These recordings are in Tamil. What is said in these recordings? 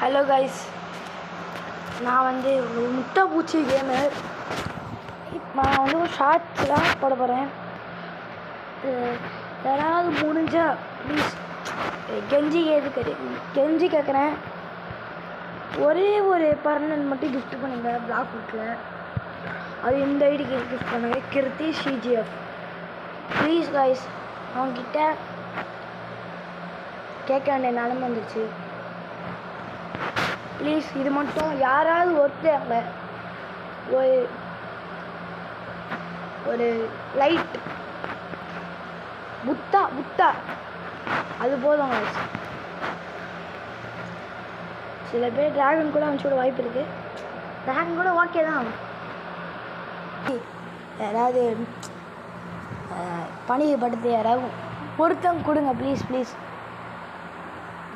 ஹலோ கைஸ், நான் வந்து ஒரு முட்டை பூச்சி கேமர். நான் வந்து ஒரு ஷார்ட்ஸ் தான் போட போகிறேன். யாராவது முடிஞ்சா ப்ளீஸ் கெஞ்சி கேட்குறேன். ஒரே ஒரு பர்மனன்ட் மட்டும் கிஃப்ட் பண்ணுங்க பிளாக் புக்கில். அது இந்த ஐடிக்கு கிஃப்ட் பண்ணுங்க, கிருத்தி CGF. ப்ளீஸ் கைஸ், அவங்கக்கிட்ட கேட்க வேண்டிய நிலமை வந்துச்சு. ப்ளீஸ் இது மட்டும் யாராவது ஒருத்தங்க ஒரு லைட் புத்தா அது போதும். சில பேர் ட்ராகன் கூட அனுப்பிச்சு வாய்ப்பு இருக்குது. ட்ராகன் கூட ஓகே தான். யாராவது பணியப்படுத்தி யாராவது ஒருத்தங்க கொடுங்க ப்ளீஸ்.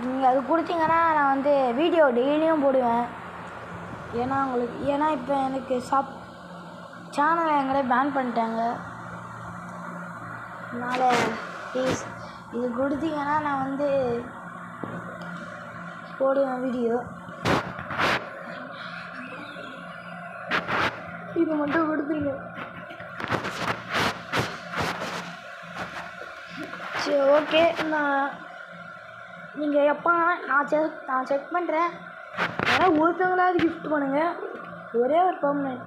நீங்கள் அது கொடுத்தீங்கன்னா நான் வந்து வீடியோ டெய்லியும் போடுவேன். ஏன்னா இப்போ எனக்கு சேனலை எங்கடே பேன் பண்ணிட்டாங்க. அதனால் ப்ளீஸ் இது கொடுத்தீங்கன்னா நான் வந்து போடுவேன் வீடியோ. இது மட்டும் கொடுத்துருங்க. சரி, ஓகே. நீங்கள் எப்போ நான் செக் பண்ணுறேன். ஏன்னா ஒருத்தவங்களாவது கிஃப்ட் பண்ணுங்கள். ஒரே ஒரு பர்மனெண்ட்